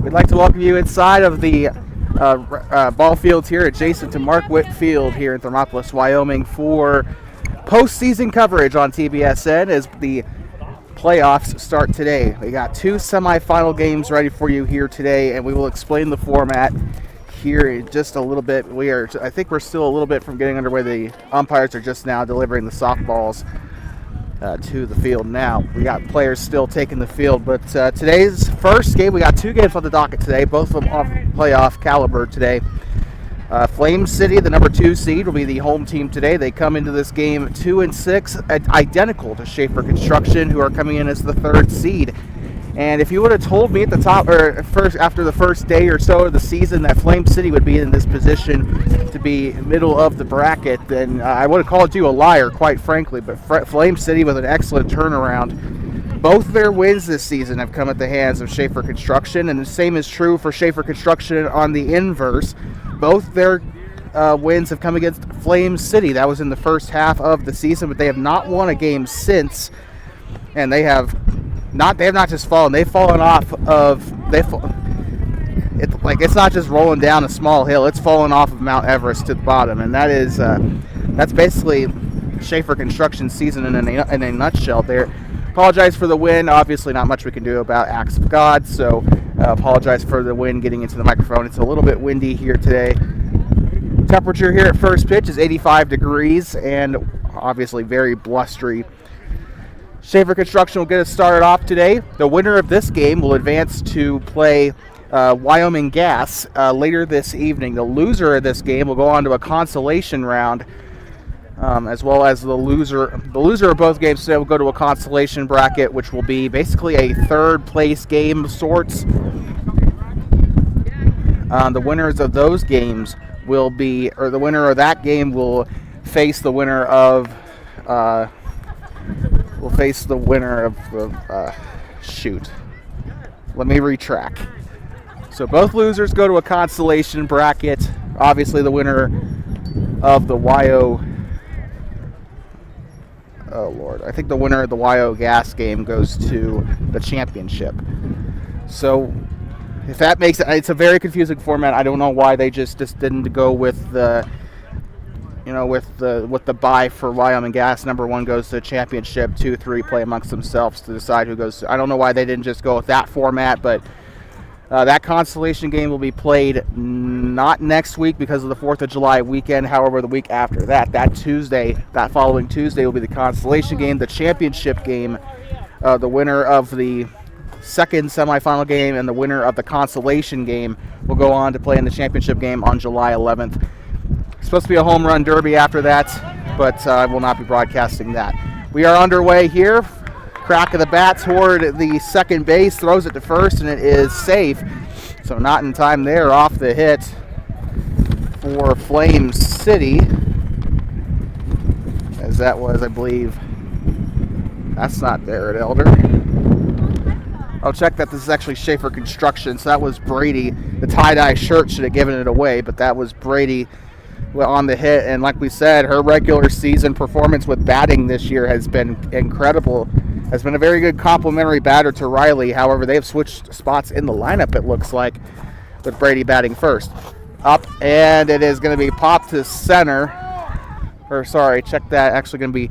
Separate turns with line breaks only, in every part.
We'd like to welcome you inside of the ball fields here adjacent to Mark Witt Field here in Thermopolis, Wyoming for postseason coverage on TBSN as the playoffs start today. We got two semifinal games ready for you here today, and we will explain the format here in just a little bit. I think we're still a little bit from getting underway. The umpires are just now delivering the softballs to the field now. We got players still taking the field, but today's first game, we got two games on the docket today, both of them off playoff caliber today. Flame City, the number 2 seed, will be the home team today. They come into this game 2-6, identical to Shaffer Construction, who are coming in as the 3rd seed. And if you would have told me at the top, or first after the first day or so of the season, that Flame City would be in this position to be middle of the bracket, then I would have called you a liar, quite frankly. But Flame City with an excellent turnaround. Both their wins this season have come at the hands of Shaffer Construction, and the same is true for Shaffer Construction on the inverse. Both their wins have come against Flame City. That was in the first half of the season, but they have not won a game since, and they have not just fallen. They've fallen off of. It's not just rolling down a small hill. It's fallen off of Mount Everest to the bottom, and that's basically Shaffer Construction's season in a nutshell. There. Apologize for the wind. Obviously, not much we can do about acts of God. So, apologize for the wind getting into the microphone. It's a little bit windy here today. Temperature here at first pitch is 85 degrees, and obviously very blustery. Shaffer Construction will get us started off today. The winner of this game will advance to play Wyoming Gas later this evening. The loser of this game will go on to a consolation round, as well as the loser of both games today will go to a consolation bracket, which will be basically a third place game of sorts. The winners of those games will be, or the winner of that game will face the winner of. Will face the winner of the let me retract. So both losers go to a consolation bracket. Obviously the winner of the I think the winner of the Wyo Gas game goes to the championship. So if that makes it, it's a very confusing format. I don't know why they just didn't go with the with the bye for Wyoming Gas. Number 1 goes to the championship, 2, 3 play amongst themselves to decide who goes to. I don't know why they didn't just go with that format, but that consolation game will be played not next week because of the 4th of July weekend. However, the week after that following Tuesday will be the consolation game. The championship game, the winner of the second semifinal game and the winner of the consolation game will go on to play in the championship game on July 11th. Supposed to be a home run derby after that, but I will not be broadcasting that. We are underway here. Crack of the bat toward the second base, throws it to first, and it is safe. So not in time there, off the hit for Flame City. As that was, I believe, that's not there at Elder. I'll check that this is actually Shaffer Construction, so that was Brady. The tie-dye shirt should have given it away, but that was Brady on the hit. And like we said, her regular season performance with batting this year has been incredible. Has been a very good complimentary batter to Riley. However, they have switched spots in the lineup, it looks like, with Brady batting first. Up, and it is going to be popped to center. Check that. Actually going to be,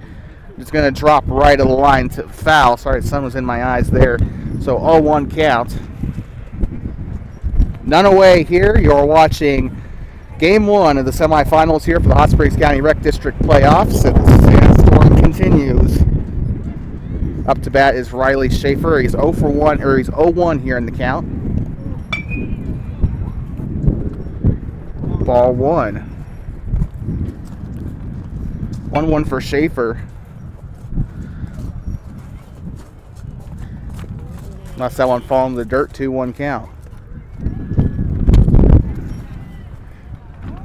it's going to drop right of the line to foul. Sorry, the sun was in my eyes there. So 0-1 count. None away here. You're watching Game 1 of the semifinals here for the Hot Springs County Rec District playoffs, and the sandstorm continues. Up to bat is Riley Shaffer. He's 0-1 here in the count. Ball 1. 1-1 for Shaffer. Unless that one fall in the dirt, 2-1 count.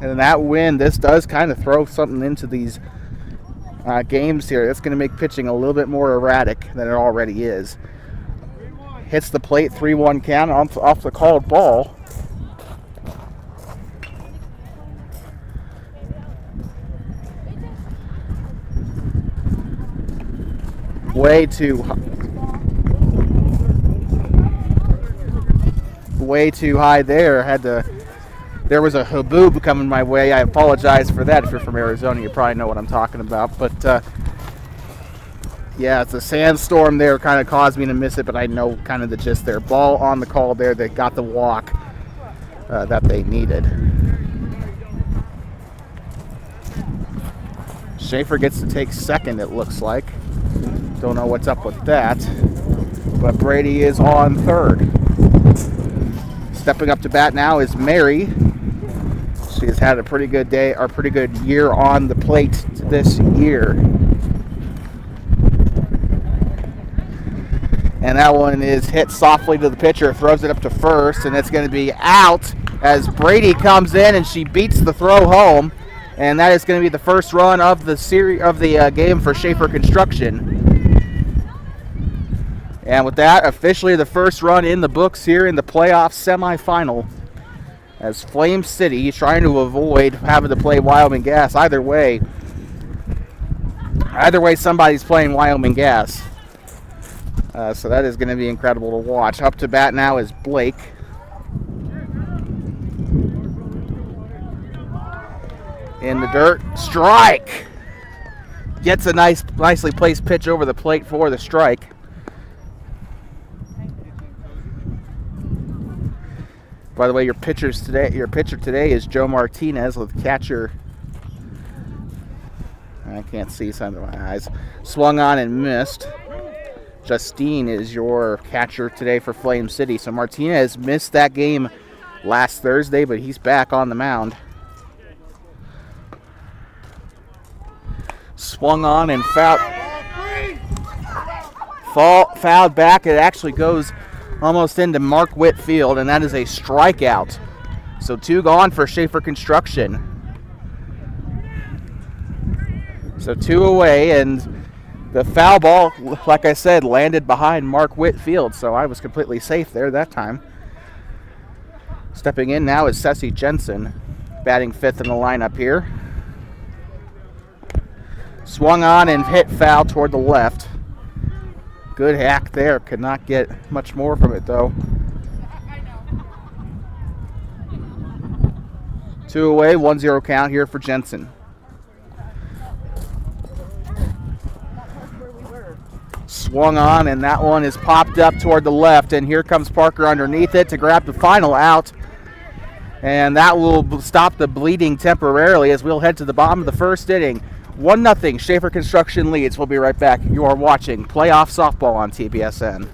And that win, this does kind of throw something into these games here. That's going to make pitching a little bit more erratic than it already is. Hits the plate, 3-1 count off the called ball. way too high there. There was a haboob coming my way. I apologize for that. If you're from Arizona, you probably know what I'm talking about. But yeah, it's a sandstorm there kind of caused me to miss it, but I know kind of the gist there. Ball on the call there. They got the walk that they needed. Shaffer gets to take second, it looks like. Don't know what's up with that. But Brady is on third. Stepping up to bat now is Mary. She has had a pretty good day, or pretty good year on the plate this year. And that one is hit softly to the pitcher, throws it up to first, and it's going to be out as Brady comes in and she beats the throw home. And that is going to be the first run of the game for Shaffer Construction. And with that, officially the first run in the books here in the playoff semifinal. As Flame City trying to avoid having to play Wyoming Gas. Either way, somebody's playing Wyoming Gas. So that is going to be incredible to watch. Up to bat now is Blake. In the dirt, strike. Gets a nicely placed pitch over the plate for the strike. By the way, your pitcher today is Joe Martinez with catcher. I can't see some of my eyes. Swung on and missed. Justine is your catcher today for Flame City. So Martinez missed that game last Thursday, but he's back on the mound. Swung on and fouled back. It actually goes almost into Mark Whitfield, and that is a strikeout. So 2 gone for Shaffer Construction. So 2 away, and the foul ball, like I said, landed behind Mark Whitfield, so I was completely safe there that time. Stepping in now is Ceci Jensen, batting 5th in the lineup here. Swung on and hit foul toward the left. Good hack there. Could not get much more from it, though. 2 away, 1-0 count here for Jensen. Swung on, and that one is popped up toward the left, and here comes Parker underneath it to grab the final out. And that will stop the bleeding temporarily as we'll head to the bottom of the first inning. 1-0, Shaffer Construction leads. We'll be right back. You are watching Playoff Softball on TBSN.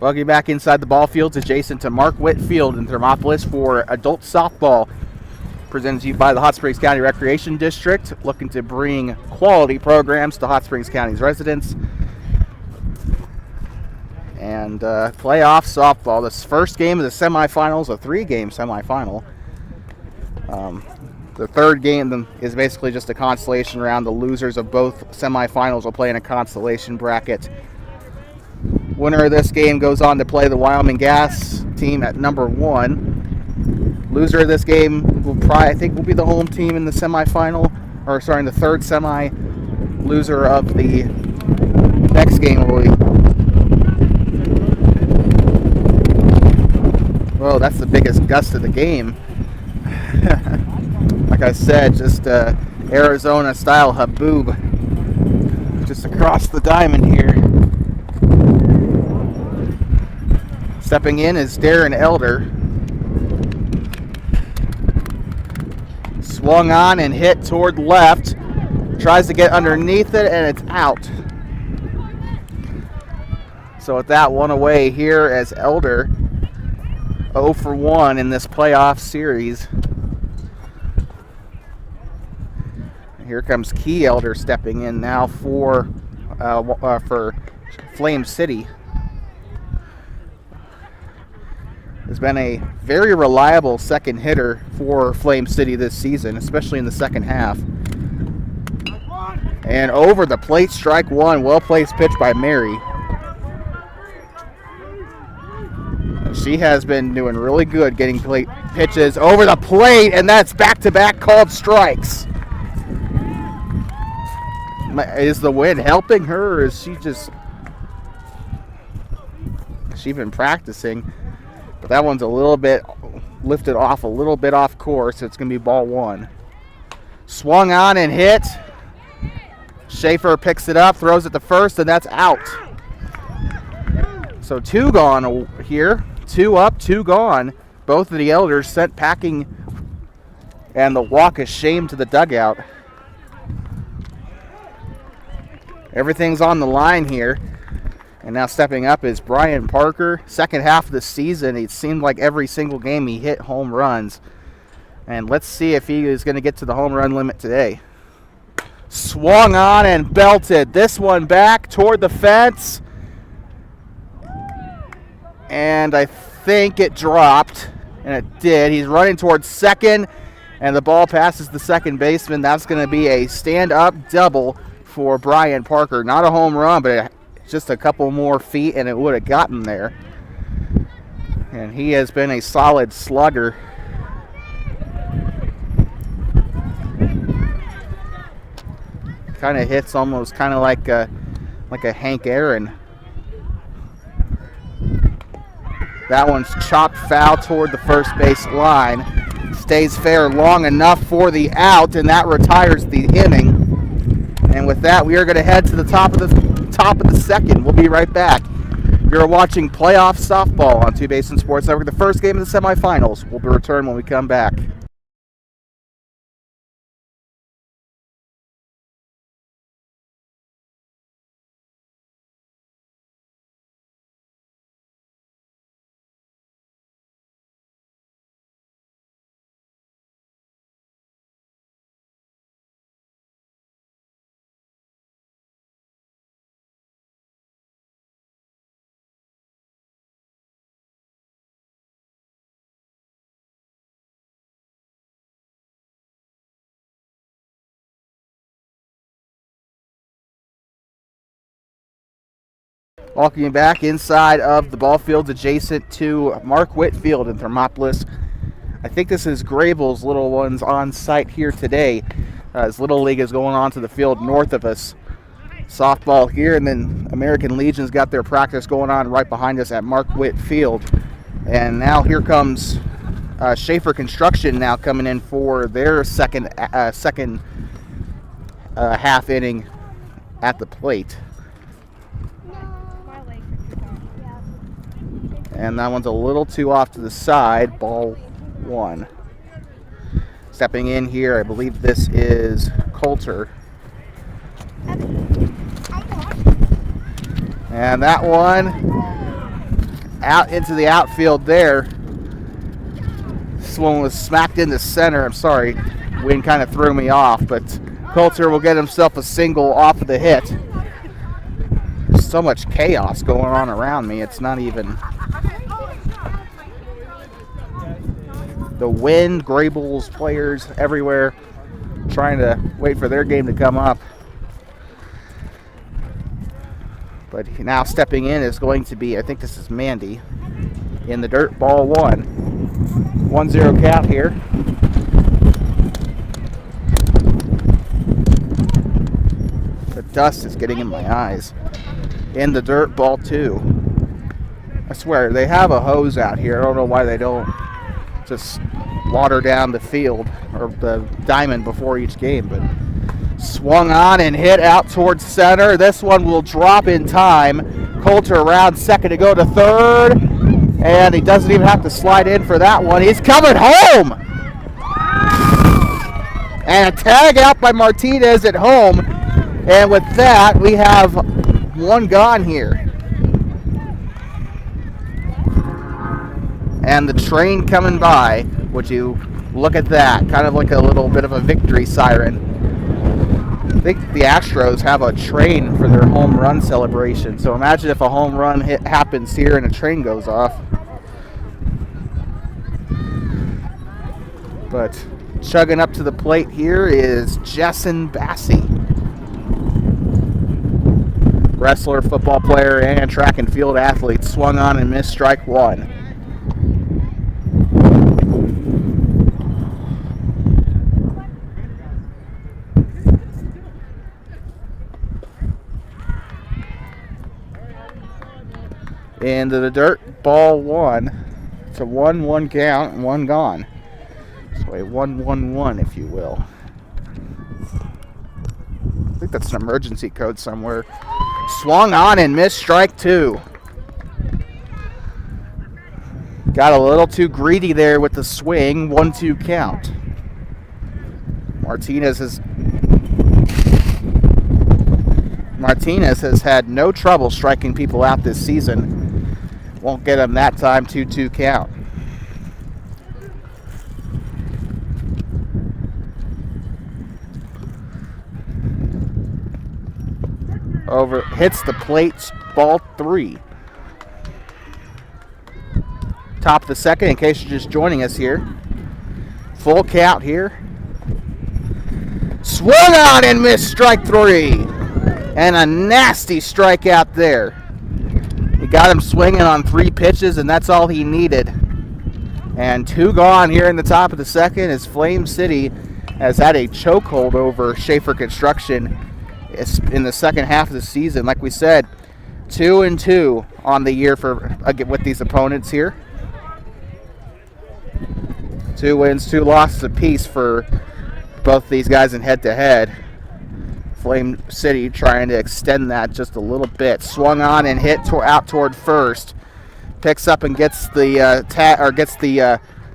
Welcome you back inside the ball fields adjacent to Mark Whitfield in Thermopolis for adult softball. Presented to you by the Hot Springs County Recreation District, looking to bring quality programs to Hot Springs County's residents. And playoff softball, this first game of the semifinals, a 3-game semifinal. The third game is basically just a consolation round. The losers of both semifinals will play in a consolation bracket. Winner of this game goes on to play the Wyoming Gas team at number 1. Loser of this game will will be the home team in the semifinal, or sorry, in the third semi. Loser of the next game will be. Whoa, that's the biggest gust of the game. Like I said, just Arizona style haboob just across the diamond here. Stepping in is Darren Elder. Swung on and hit toward left. Tries to get underneath it, and it's out. So with that, 1 away here as Elder 0 for 1 in this playoff series. Here comes Key Elder stepping in now for Flame City. Has been a very reliable second hitter for Flame City this season, especially in the second half. And over the plate, strike one. Well-placed pitch by Mary. She has been doing really good getting plate pitches over the plate, and that's back-to-back called strikes. Is the wind helping her, or is she just... She's been practicing, but that one's a little bit lifted off, a little bit off course. So it's going to be ball one. Swung on and hit. Shaffer picks it up, throws it to first, and that's out. So 2 gone here. 2 up, 2 gone. Both of the Elders sent packing, and the walk of shame to the dugout. Everything's on the line here. And now stepping up is Brian Parker. Second half of the season, it seemed like every single game he hit home runs. And let's see if he is going to get to the home run limit today. Swung on and belted. This one back toward the fence. And I think it dropped. And it did. He's running towards second. And the ball passes the second baseman. That's going to be a stand-up double for Brian Parker. Not a home run, but just a couple more feet and it would have gotten there. And he has been a solid slugger. Kind of hits almost kind of like a Hank Aaron. That one's chopped foul toward the first base line. Stays fair long enough for the out, and that retires the inning. And with that, we are going to head to the top of the second. We'll be right back. You're watching playoff softball on Two Basin Sports Network. The first game of the semifinals will be returned when we come back. Walking back inside of the ball fields adjacent to Mark Whitfield in Thermopolis. I think this is Grable's little ones on site here today. As Little League is going on to the field north of us. Softball here, and then American Legion's got their practice going on right behind us at Mark Whitfield. And now here comes Shaffer Construction now coming in for their second half inning at the plate. And that one's a little too off to the side. Ball one. Stepping in here, I believe this is Coulter. And that one out into the outfield there. This one was smacked into center. I'm sorry, wind kind of threw me off, but Coulter will get himself a single off of the hit. There's so much chaos going on around me, it's not even... The wind, Grable's players everywhere trying to wait for their game to come up. But now stepping in is going to be, I think this is Mandy, in the dirt, ball one. 1-0 count here. The dust is getting in my eyes. In the dirt, ball two. I swear, they have a hose out here. I don't know why they don't just water down the field or the diamond before each game, but swung on and hit out towards center. This one will drop in time. Coulter around second to go to third, and he doesn't even have to slide in for that one. He's coming home! And a tag out by Martinez at home, and with that, we have one gone here. And the train coming by. Would you look at that? Kind of like a little bit of a victory siren. I think the Astros have a train for their home run celebration. So imagine if a home run happens here and a train goes off. But chugging up to the plate here is Jessen Bassey. Wrestler, football player, and track and field athlete. Swung on and missed strike one. Into the dirt, ball one. It's a 1-1 count and one gone. So a 1-1-1, if you will. I think that's an emergency code somewhere. Swung on and missed strike two. Got a little too greedy there with the swing. 1-2 count. Martinez has had no trouble striking people out this season. Won't get him that time. 2-2 count. Over, hits the plate, ball three. Top of the second, in case you're just joining us here. Full count here. Swung on and missed strike three. And a nasty strikeout there. He got him swinging on 3 pitches, and that's all he needed. And 2 gone here in the top of the second as Flame City has had a chokehold over Shaffer Construction in the second half of the season. Like we said, 2-2 on the year with these opponents here. 2 wins, 2 losses apiece for both these guys in head-to-head. Flame City trying to extend that just a little bit. Swung on and hit out toward first. Picks up and gets the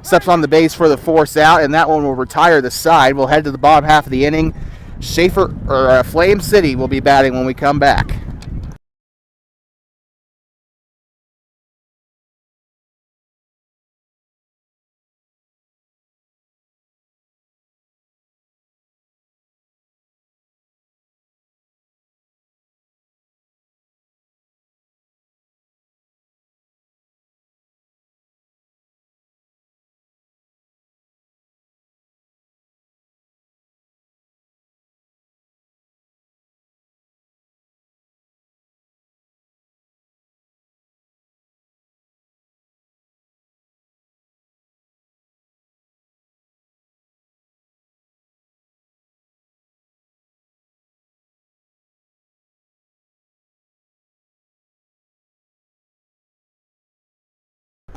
steps on the base for the force out, and that one will retire the side. We'll head to the bottom half of the inning. Flame City will be batting when we come back.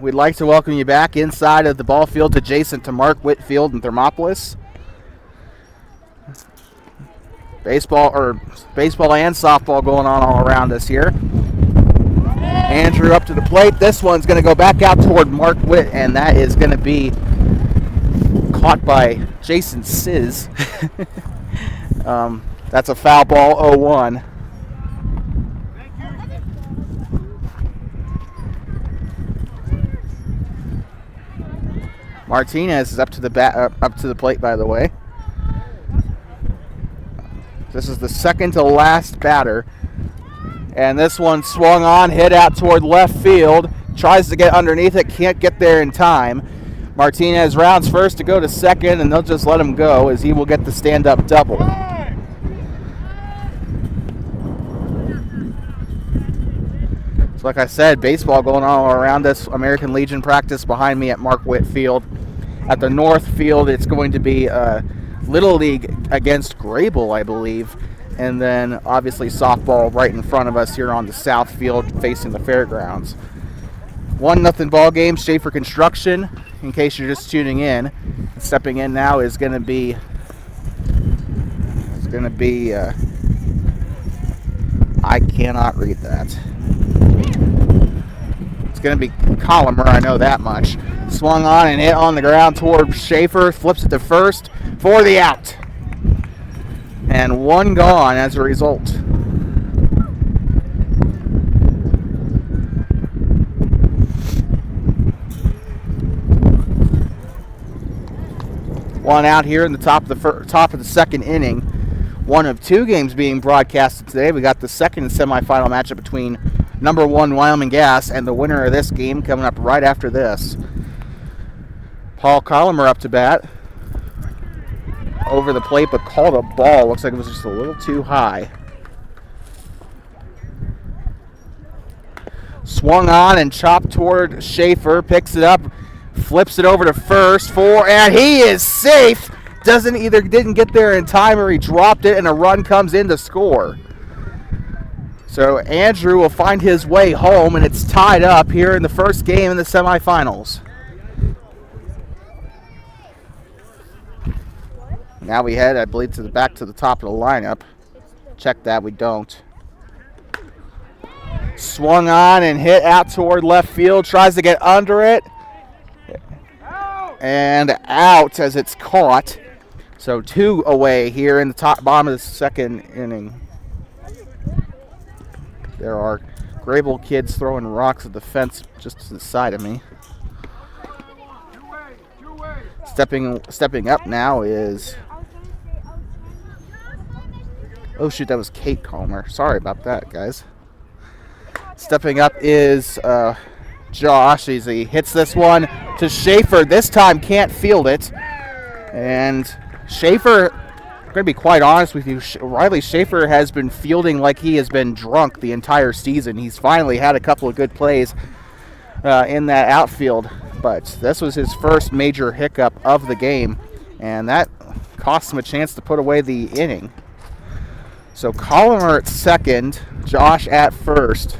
We'd like to welcome you back inside of the ball field adjacent to Mark Witt Field in Thermopolis. Baseball and softball going on all around us here. Andrew up to the plate. This one's going to go back out toward Mark Witt, and that is going to be caught by Jason Sizz. That's a foul ball, 0-1. Martinez is up to the plate, by the way. This is the second to last batter. And this one swung on, hit out toward left field. Tries to get underneath it, can't get there in time. Martinez rounds first to go to second, and they'll just let him go as he will get the stand-up double. So like I said, baseball going on all around us. American Legion practice behind me at Mark Witt Field. At the north field, it's going to be Little League against Grable, I believe. And then, obviously, softball right in front of us here on the south field facing the fairgrounds. 1-0 ball game, Shaffer Construction, in case you're just tuning in. Stepping in now is going to be... I cannot read that. It's going to be Collimer, I know that much. Swung on and hit on the ground toward Shaffer. Flips it to first for the out. And 1 gone as a result. One out here in the top of the second inning. One of two games being broadcasted today. We got the second semifinal matchup between number 1 Wyoming Gas and the winner of this game coming up right after this. Paul Collimer up to bat. Over the plate, but called a ball. Looks like it was just a little too high. Swung on and chopped toward Shaffer. Picks it up, flips it over to first, and he is safe. Didn't get there in time, or he dropped it, and a run comes in to score. So Andrew will find his way home, and it's tied up here in the first game in the semifinals. Now we head, I believe, back to the top of the lineup. Check that, we don't. Swung on and hit out toward left field. Tries to get under it. And out as it's caught. So 2 away here in the bottom of the second inning. There are Grable kids throwing rocks at the fence just to the side of me. Stepping up now is... Oh, shoot, that was Kate Calmer. Sorry about that, guys. Stepping up is Josh. He hits this one to Shaffer. This time can't field it. And Shaffer, I'm going to be quite honest with you, Riley Shaffer has been fielding like he has been drunk the entire season. He's finally had a couple of good plays in that outfield. But this was his first major hiccup of the game. And that cost him a chance to put away the inning. So Collimer at second, Josh at first,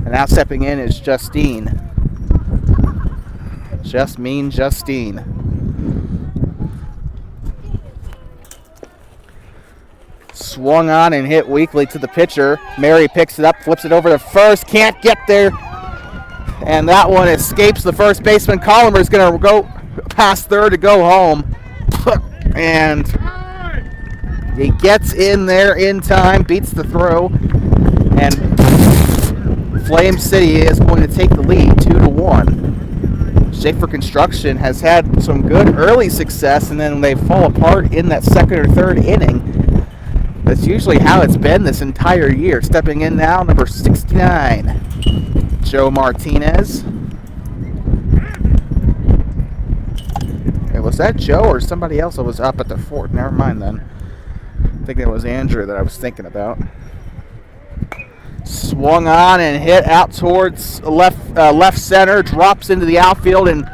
and now stepping in is Justine. Justine. Swung on and hit weakly to the pitcher. Mary picks it up, flips it over to first, can't get there, and that one escapes the first baseman. Collimer is going to go past third to go home, and he gets in there in time, beats the throw, and Flame City is going to take the lead 2-1. Shaffer Construction has had some good early success, and then they fall apart in that second or third inning. That's usually how it's been this entire year. Stepping in now, number 69, Joe Martinez. Was that Joe or somebody else that was up at the fort? Never mind then. I think it was Andrew that I was thinking about. Swung on and hit out towards left center. Drops into the outfield, and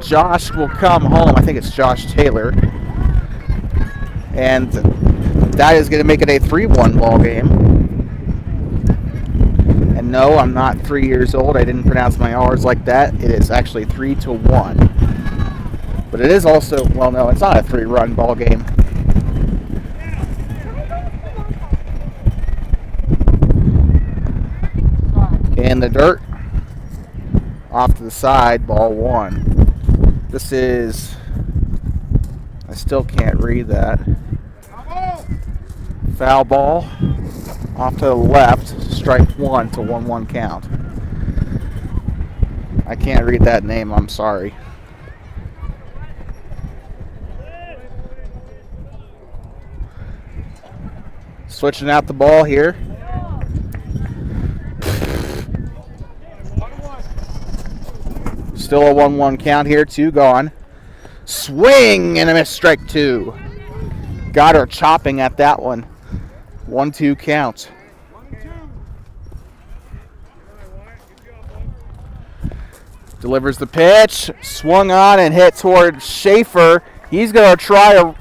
Josh will come home. I think it's Josh Taylor. And that is going to make it a 3-1 ball game. And no, I'm not 3 years old. I didn't pronounce my R's like that. It is actually 3-1. But it is also, well, no, it's not a 3-run ball game. In the dirt, off to the side, ball 1. This is, I still can't read that. Foul ball, off to the left, strike 1 to 1-1 count. I can't read that name, I'm sorry. Switching out the ball here. Still a 1-1 count here, 2 gone. Swing and a miss, strike 2. Got her chopping at that one. 1-2 count. Delivers the pitch. Swung on and hit toward Shaffer. He's going to try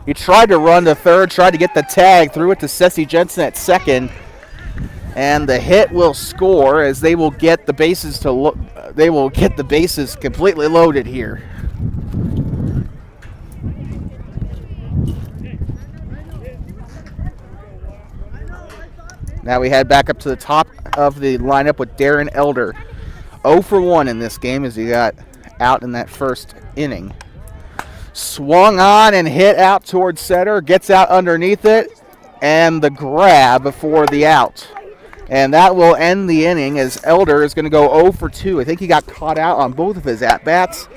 He tried to run to third, tried to get the tag, threw it to Ceci Jensen at second. And the hit will score as they will get the bases completely loaded here. Now we head back up to the top of the lineup with Darren Elder. 0 for 1 in this game as he got out in that first inning. Swung on and hit out towards center, gets out underneath it, and the grab for the out. And that will end the inning as Elder is going to go 0 for 2. I think he got caught out on both of his at-bats.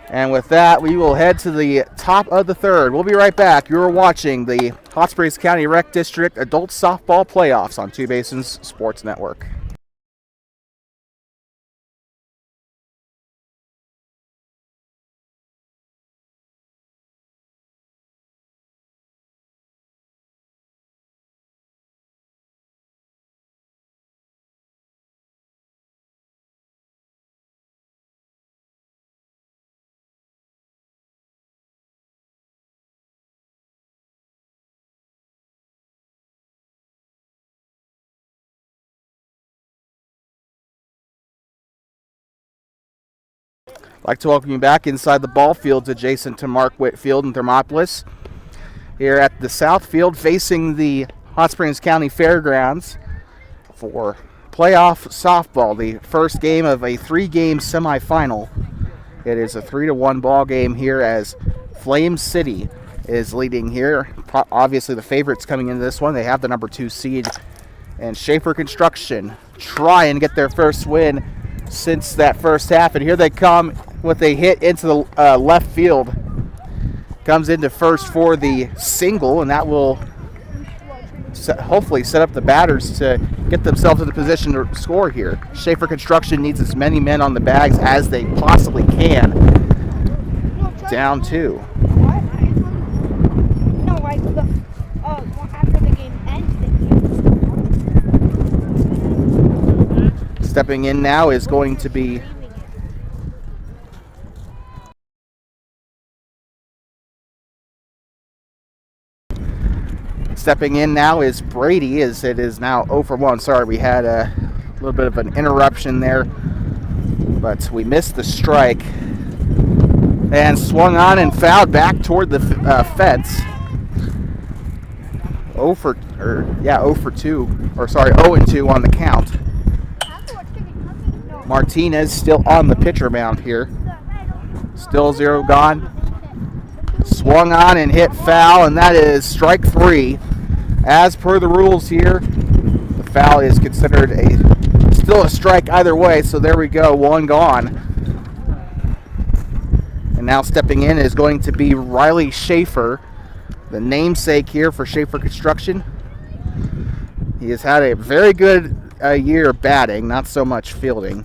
And with that, we will head to the top of the third. We'll be right back. You're watching the Hot Springs County Rec District Adult Softball Playoffs on Two Basins Sports Network. I'd like to welcome you back inside the ball fields adjacent to Mark Whitfield in Thermopolis. Here at the south field facing the Hot Springs County Fairgrounds for playoff softball, the first game of a 3-game semifinal. It is a 3-1 ball game here as Flame City is leading here. Obviously the favorites coming into this one. They have the number 2 seed. And Shaffer Construction try and get their first win since that first half. And here they come with a hit into the left field. Comes into first for the single, and that will hopefully set up the batters to get themselves in a position to score here. Shaffer Construction needs as many men on the bags as they possibly can. Down 2.
After the game ends,
stepping in now is going to be Brady, as it is now 0 for 1. Sorry, we had a little bit of an interruption there, but we missed the strike and swung on and fouled back toward the fence. 0 for 2, or sorry, 0 and 2 on the count. Martinez still on the pitcher mound here. Still 0 gone. Swung on and hit foul, and that is strike 3. As per the rules here, the foul is considered still a strike either way, so there we go, 1 gone. And now stepping in is going to be Riley Shaffer, the namesake here for Shaffer Construction. He has had a very good year batting, not so much fielding,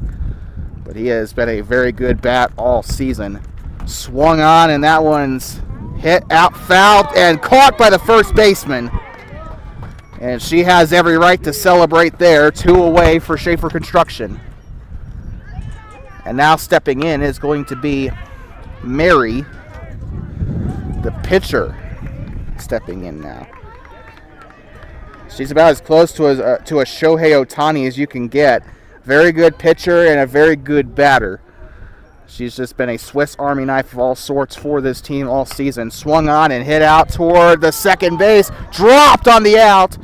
but he has been a very good bat all season. Swung on, and that one's hit out, fouled, and caught by the first baseman. And she has every right to celebrate there. 2 away for Shaffer Construction. And now stepping in is going to be Mary, the pitcher, stepping in now. She's about as close to a Shohei Ohtani as you can get. Very good pitcher and a very good batter. She's just been a Swiss Army knife of all sorts for this team all season. Swung on and hit out toward the second base. Dropped on the out.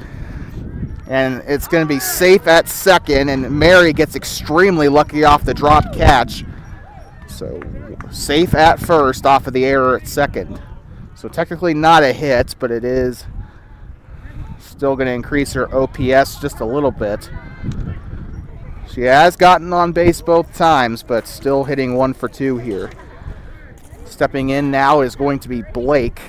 And it's going to be safe at second. And Mary gets extremely lucky off the drop catch. So safe at first off of the error at second. So technically not a hit, but it is still going to increase her OPS just a little bit. She has gotten on base both times, but still hitting 1 for 2 here. Stepping in now is going to be Blake.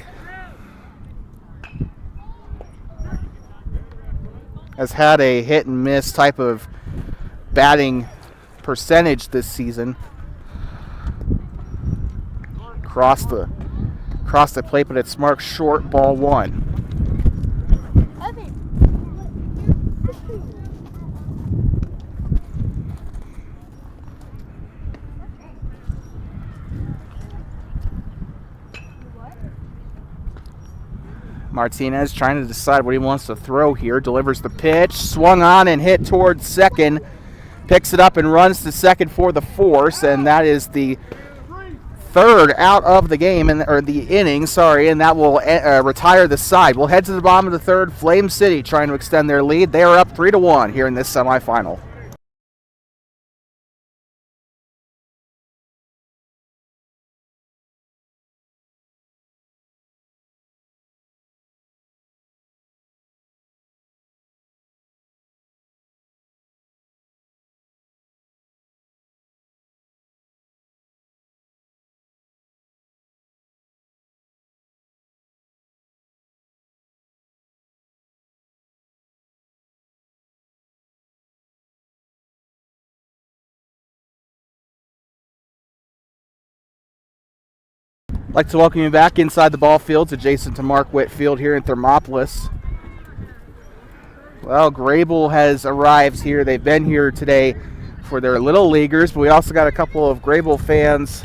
Has had a hit and miss type of batting percentage this season. Cross the plate, but it's marked short, ball 1. Martinez trying to decide what he wants to throw here. Delivers the pitch. Swung on and hit towards second. Picks it up and runs to second for the force. And that is the 3rd out of the game, or the inning, and that will retire the side. We'll head to the bottom of the 3rd. Flame City trying to extend their lead. They are up 3-1 here in this semifinal. I'd like to welcome you back inside the ball fields adjacent to Mark Whitfield here in Thermopolis. Well, Grable has arrived here. They've been here today for their Little Leaguers, but we also got a couple of Grable fans.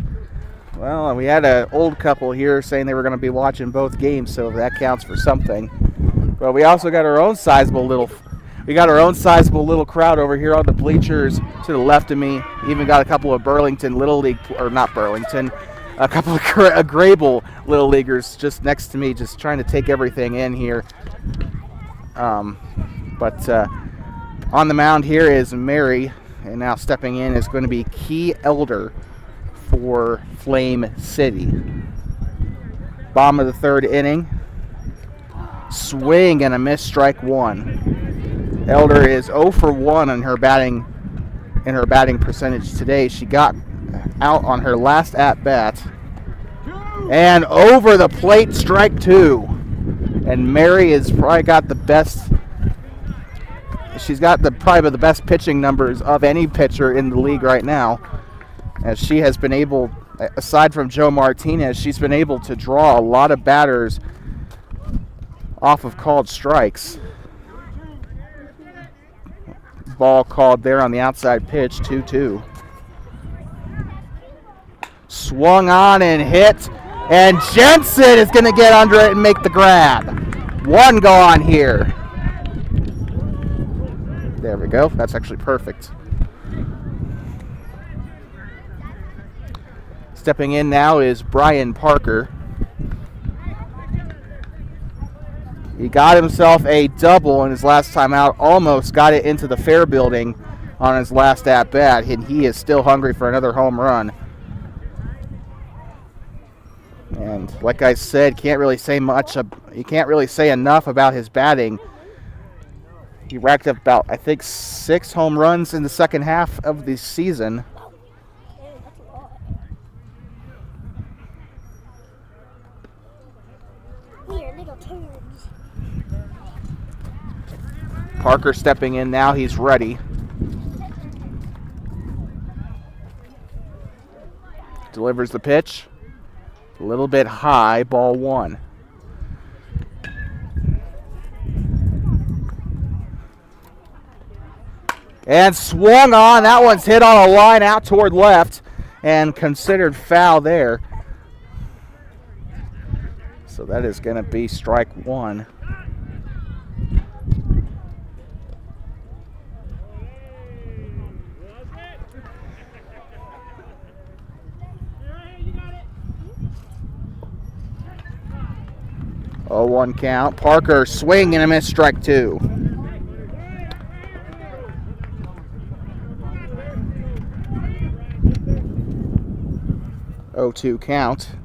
Well, we had an old couple here saying they were going to be watching both games, so that counts for something. But we also got our own sizable little crowd over here on the bleachers to the left of me. Even got a couple of Burlington Little League, or not Burlington, a couple of Grable Little Leaguers just next to me, just trying to take everything in here. But on the mound here is Mary, and now stepping in is going to be Key Elder for Flame City. Bottom of the third inning. Swing and a miss, strike one. Elder is 0 for 1 in her batting percentage today. She got out on her last at bat. And over the plate, strike two. And Mary has probably got the best. She's got probably the best pitching numbers of any pitcher in the league right now. As she has been able, aside from Joe Martinez, she's been able to draw a lot of batters off of called strikes. Ball called there on the outside pitch, 2-2. Swung on and hit, and Jensen is going to get under it and make the grab. One gone here. There we go. That's actually perfect. Stepping in now is Brian Parker. He got himself a double in his last time out, almost got it into the Fair Building on his last at-bat, and he is still hungry for another home run. And like I said, can't really say enough about his batting. He racked up about, I think, 6 home runs in the second half of the season. Parker stepping in now. He's ready. Delivers the pitch. A little bit high, ball one. And swung on. That one's hit on a line out toward left and considered foul there. So that is going to be strike one. Oh, 1 count. Parker swing and a miss, strike two. Oh, 2 count.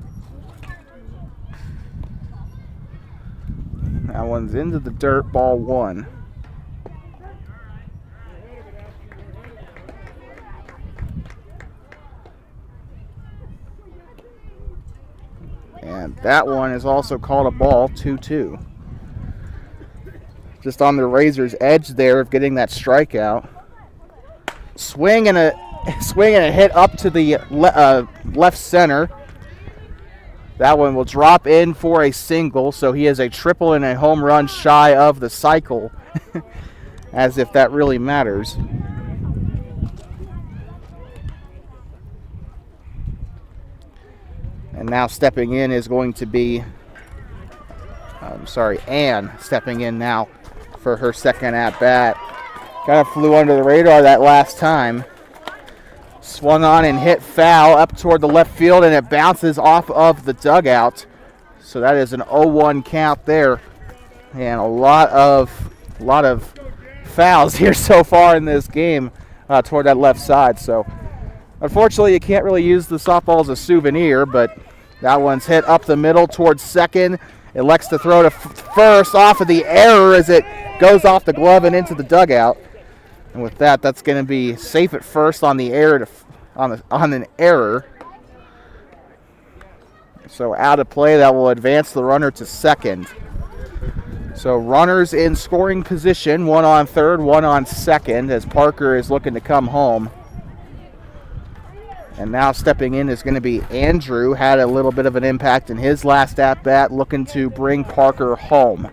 That one's into the dirt, ball one. And that one is also called a ball, 2-2. Just on the razor's edge there of getting that strikeout. Swing and a hit up to the left center. That one will drop in for a single, so he is a triple and a home run shy of the cycle. As if that really matters. And now stepping in is going to be, Ann stepping in now for her second at-bat. Kind of flew under the radar that last time. Swung on and hit foul up toward the left field, and it bounces off of the dugout. So that is an 0-1 count there. And a lot of fouls here so far in this game toward that left side. So unfortunately, you can't really use the softball as a souvenir, but that one's hit up the middle towards second. Elects to throw to first off of the error as it goes off the glove and into the dugout. And with that, that's going to be safe at first on the error on an error. So out of play, that will advance the runner to second. So runners in scoring position, one on third, one on second, as Parker is looking to come home. And now stepping in is going to be Andrew. Had a little bit of an impact in his last at-bat, looking to bring Parker home.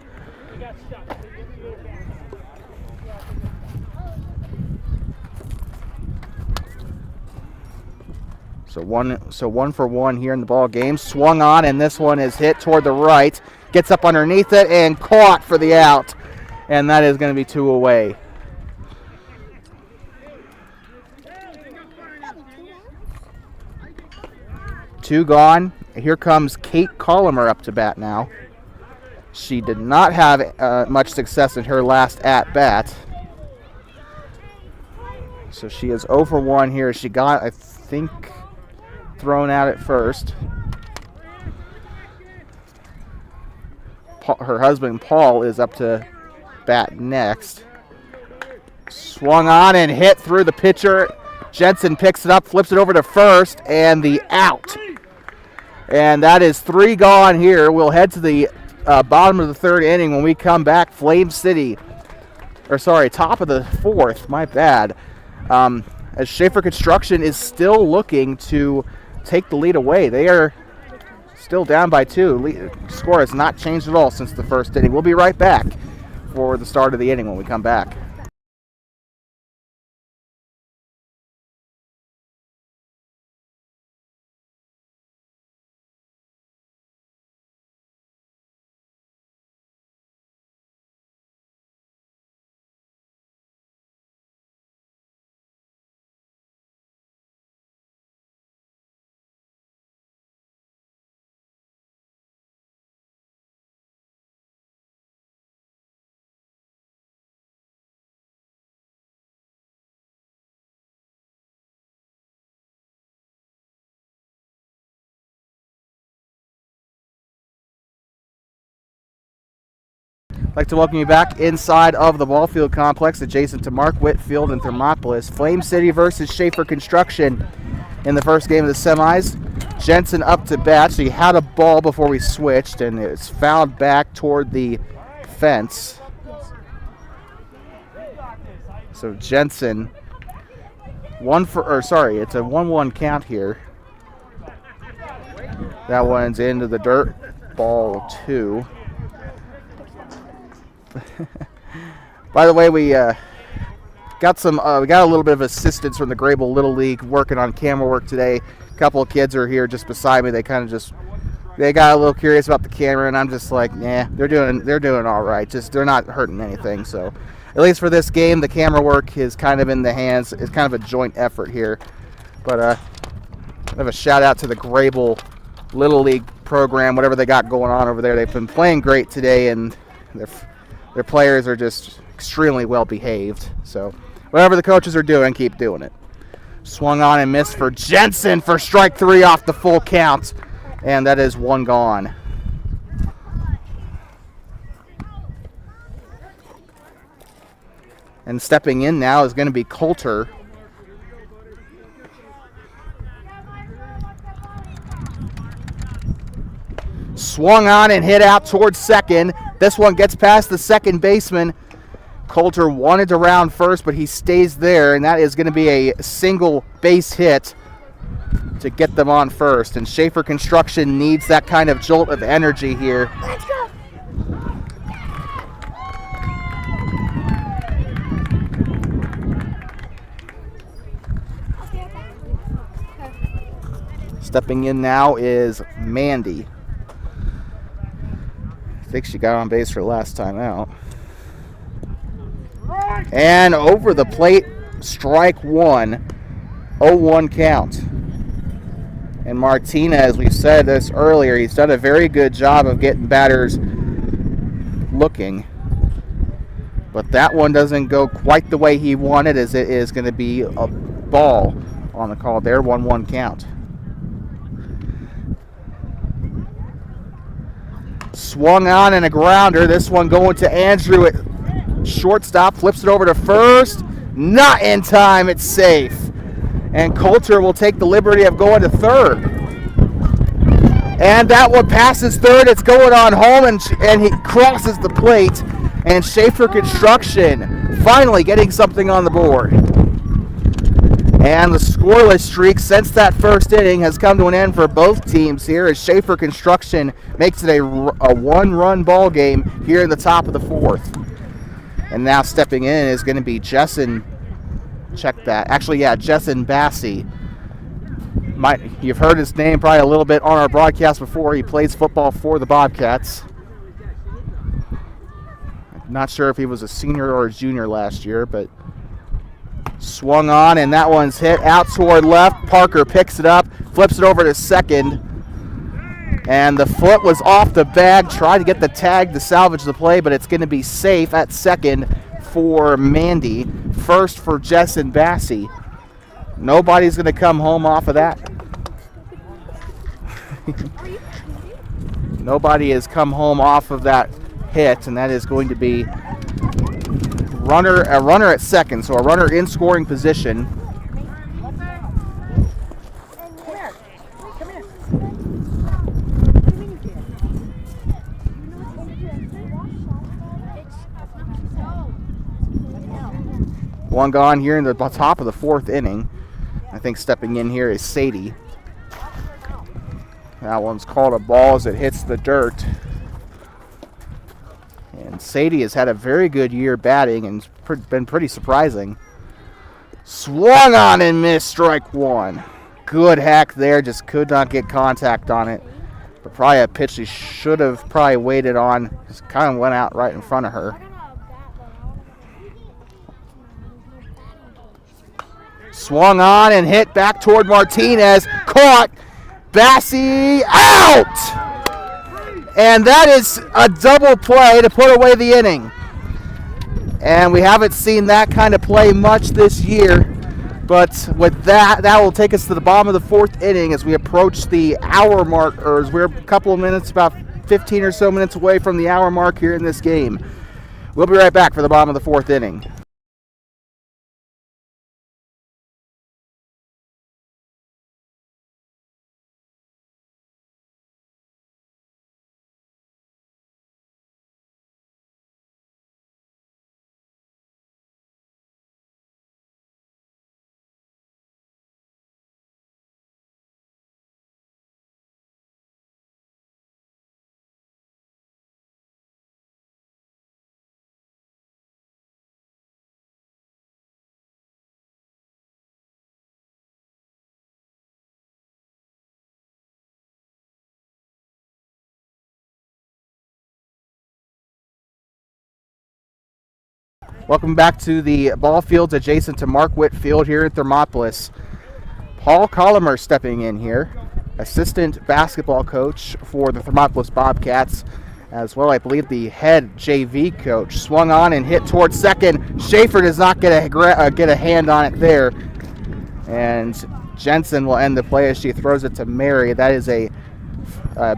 So one for one here in the ball game. Swung on, and this one is hit toward the right. Gets up underneath it and caught for the out. And that is going to be 2 away. Two gone. Here comes Kate Colomer up to bat now. She did not have much success in her last at-bat. So she is 0 for 1 here. She got, I think, thrown out at first. Her husband, Paul, is up to bat next. Swung on and hit through the pitcher. Jensen picks it up, flips it over to first, and the out. And that is 3 gone here. We'll head to the bottom of the 3rd inning when we come back. Flame City, top of the 4th, my bad. As Shaffer Construction is still looking to take the lead away. They are still down by 2. Score has not changed at all since the 1st inning. We'll be right back for the start of the inning when we come back. I'd like to welcome you back inside of the ball field complex adjacent to Mark Whitfield and Thermopolis. Flame City versus Shaffer Construction in the first game of the semis. Jensen up to bat. So he had a ball before we switched, and it's fouled back toward the fence. So Jensen, it's a 1-1 count here. That one's into the dirt. Ball 2. By the way, we got a little bit of assistance from the Grable Little League working on camera work today. A couple of kids are here just beside me. They got a little curious about the camera, and I'm just like, yeah, they're doing all right. Just they're not hurting anything. So at least for this game, the camera work is kind of in the hands. It's kind of a joint effort here. But I have a shout out to the Grable Little League program, whatever they got going on over there. They've been playing great today, and their players are just extremely well behaved. So whatever the coaches are doing, keep doing it. Swung on and missed for Jensen for strike 3 off the full count. And that is 1 gone. And stepping in now is going to be Coulter. Swung on and hit out towards second. This one gets past the second baseman. Coulter wanted to round first, but he stays there, and that is going to be a single base hit to get them on first. And Shaffer Construction needs that kind of jolt of energy here. Let's go. Stepping in now is Mandy. I think she got on base for last time out. And over the plate, strike 1, 0-1 count. And Martina, as we said this earlier, he's done a very good job of getting batters looking. But that one doesn't go quite the way he wanted, as it is going to be a ball on the call there, 1-1 count. Swung on and a grounder. This one going to Andrew at shortstop. Flips it over to first. Not in time. It's safe. And Coulter will take the liberty of going to third. And that one passes third. It's going on home, and he crosses the plate. And Shaffer Construction finally getting something on the board. And the scoreless streak since that first inning has come to an end for both teams here as Shaffer Construction makes it a one-run ball game here in the top of the fourth. And now stepping in is going to be Jessen. Check that. Actually, yeah, Jessen Bassey. You've heard his name probably a little bit on our broadcast before. He plays football for the Bobcats. Not sure if he was a senior or a junior last year, but swung on, and that one's hit out toward left. Parker picks it up, flips it over to second, and the foot was off the bag. Tried to get the tag to salvage the play, but it's going to be safe at second for Mandy. First for Jessen Bassey. Nobody's going to come home off of that. Nobody has come home off of that hit, and that is going to be a runner at second, so a runner in scoring position. One gone here in the top of the fourth inning. I think stepping in here is Sadie. That one's called a ball as it hits the dirt. And Sadie has had a very good year batting and been pretty surprising. Swung on and missed, strike one. Good hack there, just could not get contact on it. But probably a pitch he should have probably waited on. Just kind of went out right in front of her. Swung on and hit back toward Martinez. Caught. Bassey out! And that is a double play to put away the inning. And we haven't seen that kind of play much this year. But with that will take us to the bottom of the fourth inning as we approach the hour mark, or as we're a couple of minutes, about 15 or so minutes away from the hour mark here in this game. We'll be right back for the bottom of the fourth inning. Welcome back to the ball fields adjacent to Mark Witt Field here at Thermopolis. Paul Collimer stepping in here, assistant basketball coach for the Thermopolis Bobcats, as well, I believe, the head JV coach. Swung on and hit towards second. Shaffer does not get a hand on it there. And Jensen will end the play as she throws it to Mary. That is a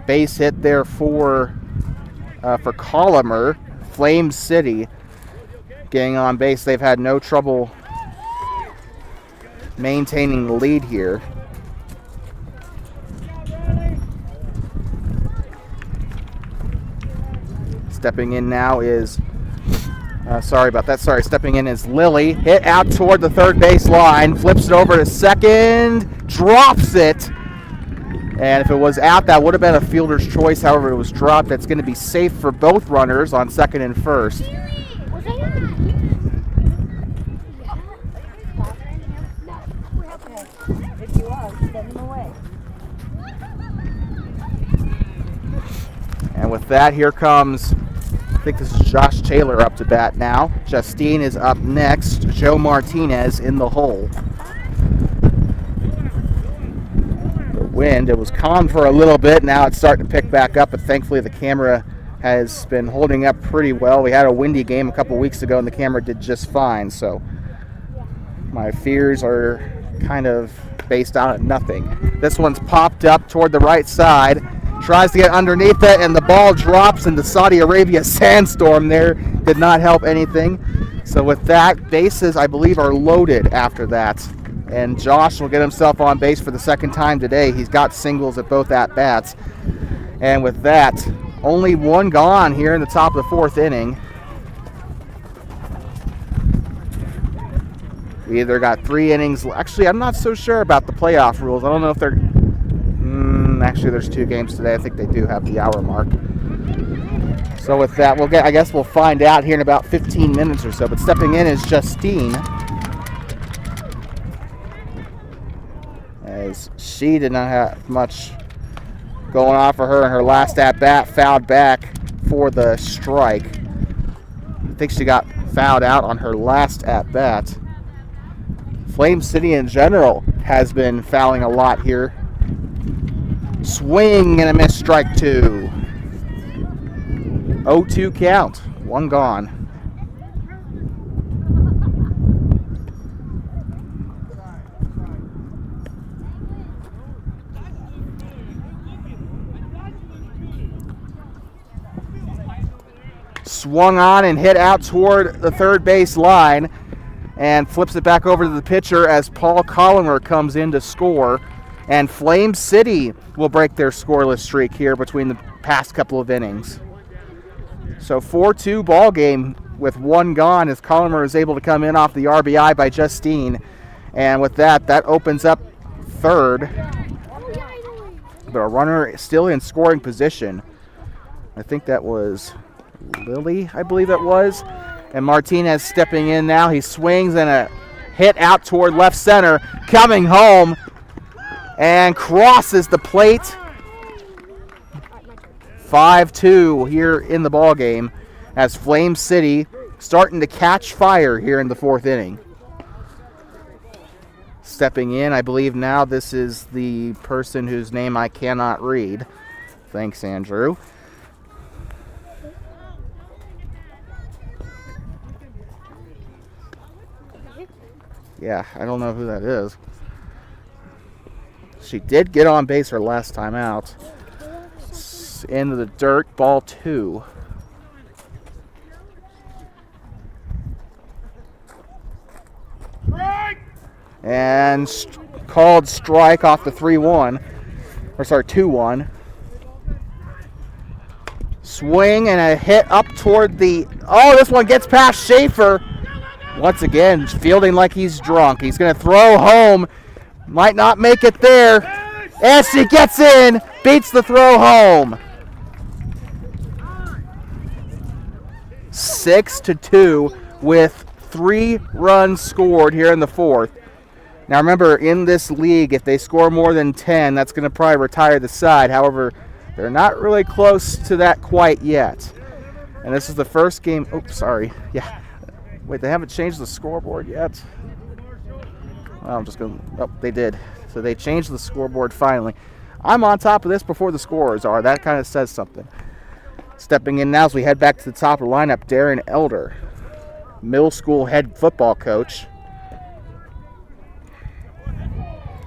base hit there for Collimer. Flame City getting on base. They've had no trouble maintaining the lead here. Stepping in now is stepping in is Lily. Hit out toward the third base line, flips it over to second, drops it. And if it was out, that would have been a fielder's choice. However, it was dropped. It's going to be safe for both runners on second and first. And with that, here comes, I think this is Josh Taylor up to bat now. Justine is up next. Joe Martinez in the hole. The wind, it was calm for a little bit. Now it's starting to pick back up, but thankfully the camera has been holding up pretty well. We had a windy game a couple weeks ago, and the camera did just fine. So my fears are kind of based on nothing. This one's popped up toward the right side. Tries to get underneath it, and the ball drops into Saudi Arabia sandstorm there. Did not help anything. So with that, bases, I believe, are loaded after that. And Josh will get himself on base for the second time today. He's got singles at both at-bats. And with that, only one gone here in the top of the fourth inning. We either got 3 innings. Actually, I'm not so sure about the playoff rules. I don't know if they're... actually, there's 2 games today. I think they do have the hour mark. So with that, I guess we'll find out here in about 15 minutes or so. But stepping in is Justine, as she did not have much going on for her in her last at-bat, fouled back for the strike. I think she got fouled out on her last at-bat. Flame City in general has been fouling a lot here. Swing and a miss, strike 2. 0-2 count, 1 gone. Swung on and hit out toward the third base line and flips it back over to the pitcher as Paul Collimer comes in to score. And Flame City will break their scoreless streak here between the past couple of innings. So 4-2 ball game with 1 gone as Collimer is able to come in off the RBI by Justine. And with that opens up third. But a runner still in scoring position. I think that was Lily, I believe it was. And Martinez stepping in now. He swings and a hit out toward left center. Coming home and crosses the plate. 5-2 here in the ball game as Flame City starting to catch fire here in the 4th inning. Stepping in, I believe now this is the person whose name I cannot read. Thanks, Andrew. Yeah, I don't know who that is. She did get on base her last time out. Into the dirt, ball 2. And called strike off the 3-1. Or sorry, 2-1. Swing and a hit up toward the... Oh, this one gets past Shaffer. Once again, fielding like he's drunk. He's going to throw home. Might not make it there. And she gets in. Beats the throw home. 6-2 with 3 runs scored here in the 4th. Now remember, in this league, if they score more than 10, that's going to probably retire the side. However, they're not really close to that quite yet. And this is the first game. Oops, sorry. Yeah. Wait, they haven't changed the scoreboard yet? Well, I'm just going to... Oh, they did. So they changed the scoreboard finally. I'm on top of this before the scorers are. That kind of says something. Stepping in now as we head back to the top of the lineup, Darren Elder, middle school head football coach,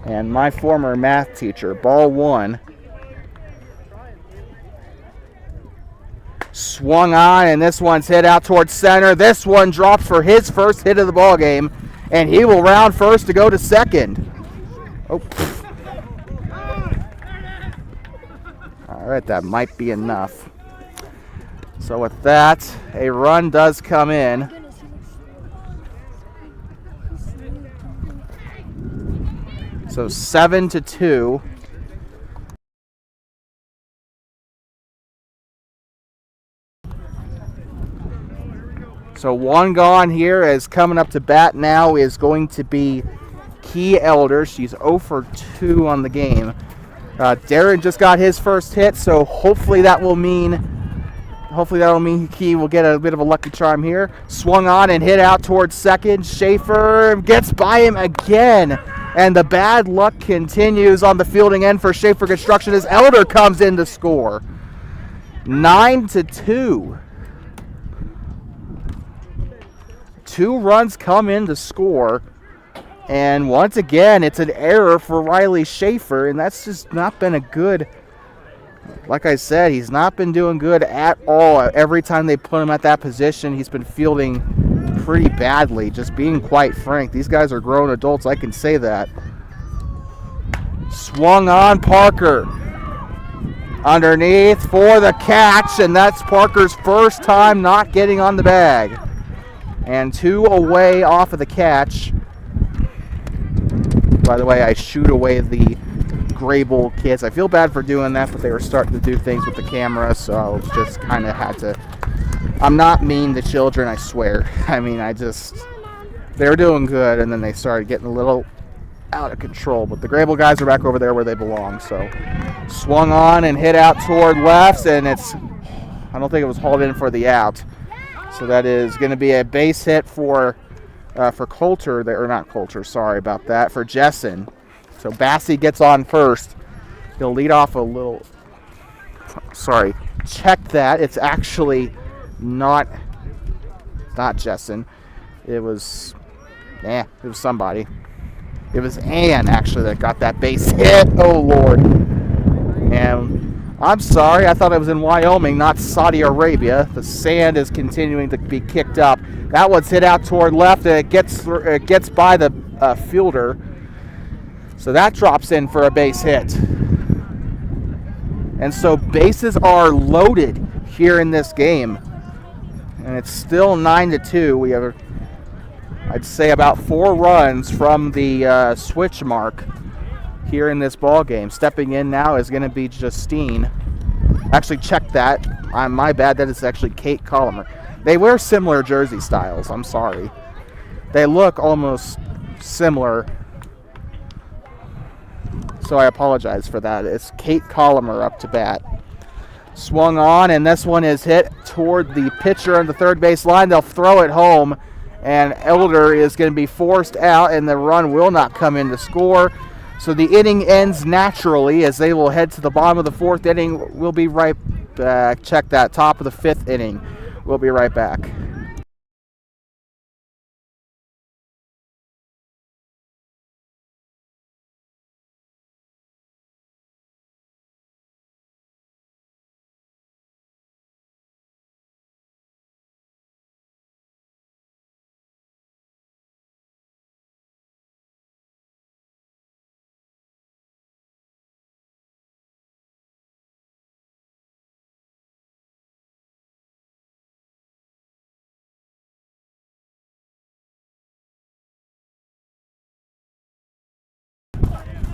and my former math teacher. Ball 1. Swung on, and this one's hit out towards center. This one dropped for his first hit of the ball game, and he will round first to go to second. Oh. All right, that might be enough. So with that, a run does come in. So 7-2. So 1 gone here, as coming up to bat now is going to be Key Elder. She's 0 for 2 on the game. Darren just got his first hit, so hopefully that will mean Key will get a bit of a lucky charm here. Swung on and hit out towards second. Shaffer gets by him again. And the bad luck continues on the fielding end for Shaffer Construction as Elder comes in to score. 9-2. 2 runs come in to score. And once again, it's an error for Riley Shaffer. And that's just not been a good... Like I said, he's not been doing good at all. Every time they put him at that position, he's been fielding pretty badly. Just being quite frank. These guys are grown adults, I can say that. Swung on Parker. Underneath for the catch, and that's Parker's first time not getting on the bag. And 2 away off of the catch By the way, I shoot away the Grable kids. I feel bad for doing that, but they were starting to do things with the camera, so I just kind of had to. I'm not mean to children, I swear. I mean, they were doing good, and then they started getting a little out of control. But the Grable guys are back over there where they belong. So swung on and hit out toward left, and I don't think it was hauled in for the out. So that is going to be a base hit for Coulter, or not Coulter, sorry about that, for Jessen. So Bassey gets on first. He'll lead off a little, sorry, check that. It's actually not Jessen. It was somebody. It was Ann, actually, that got that base hit. Oh, Lord. And I'm sorry. I thought I was in Wyoming, not Saudi Arabia. The sand is continuing to be kicked up. That one's hit out toward left, and it gets by the fielder. So that drops in for a base hit. And so bases are loaded here in this game. And it's still 9-2. We have, I'd say, about 4 runs from the switch mark here in this ball game. Stepping in now is going to be Justine. Actually, check that. My bad. That is actually Kate Collimer. They wear similar jersey styles. I'm sorry. They look almost similar. So I apologize for that. It's Kate Collimer up to bat. Swung on, and this one is hit toward the pitcher on the third base line. They'll throw it home, and Elder is going to be forced out, and the run will not come in to score. So the inning ends naturally as they will head to the bottom of the 4th inning. We'll be right back. Check that, top of the 5th inning. We'll be right back.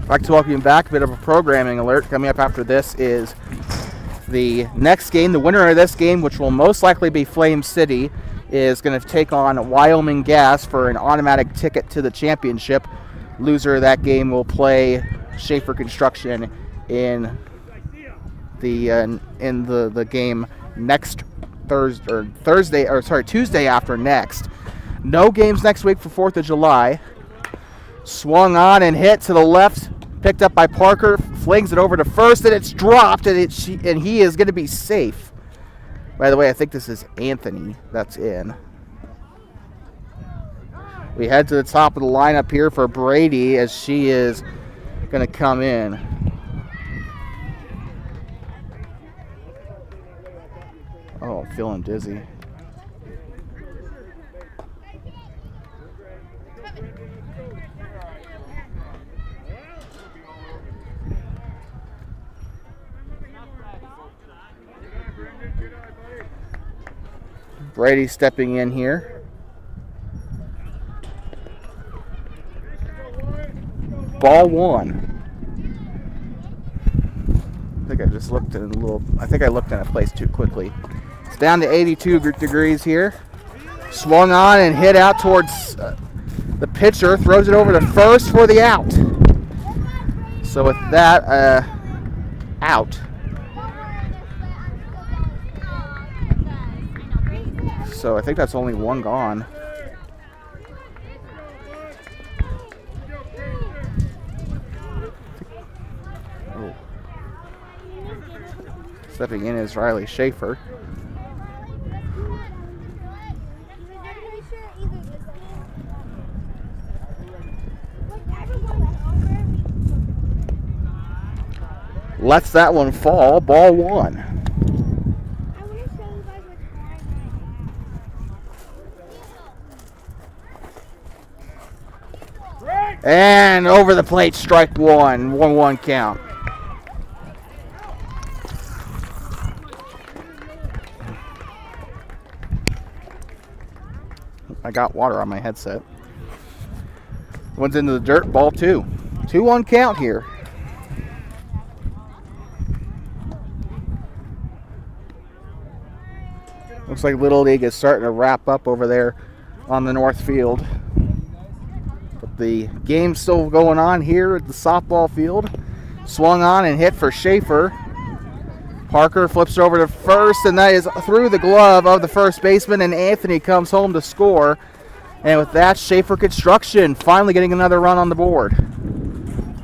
I'd like to welcome you back. A bit of a programming alert. Coming up after this is the next game. The winner of this game, which will most likely be Flame City, is going to take on Wyoming Gas for an automatic ticket to the championship. Loser of that game will play Shaffer Construction in the game next Tuesday after next. No games next week for 4th of July. Swung on and hit to the left, picked up by Parker, flings it over to first, and it's dropped, and he is going to be safe. By the way, I think this is Anthony that's in. We head to the top of the lineup here for Brady as she is going to come in. Oh, I'm feeling dizzy. Brady stepping in here. Ball 1. I think I just looked at I looked in a place too quickly. It's down to 82 degrees here. Swung on and hit out towards the pitcher. Throws it over to first for the out. So with that, out. So I think that's only one gone. Oh. Stepping in is Riley Shaffer. Lets that one fall. Ball 1. And over the plate, strike 1. 1-1 count. I got water on my headset. One's into the dirt, ball 2. 2-1 count here. Looks like Little League is starting to wrap up over there on the north field. But the game's still going on here at the softball field. Swung on and hit for Shaffer. Parker flips it over to first, and that is through the glove of the first baseman, and Anthony comes home to score. And with that, Shaffer Construction finally getting another run on the board.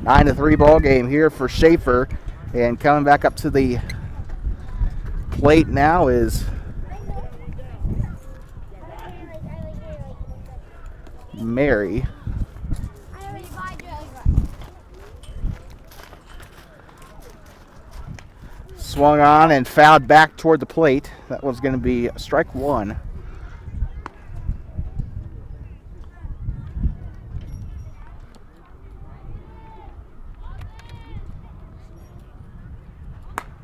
9-3 ball game here for Shaffer. And coming back up to the plate now is Mary. Swung on and fouled back toward the plate. That was going to be strike one.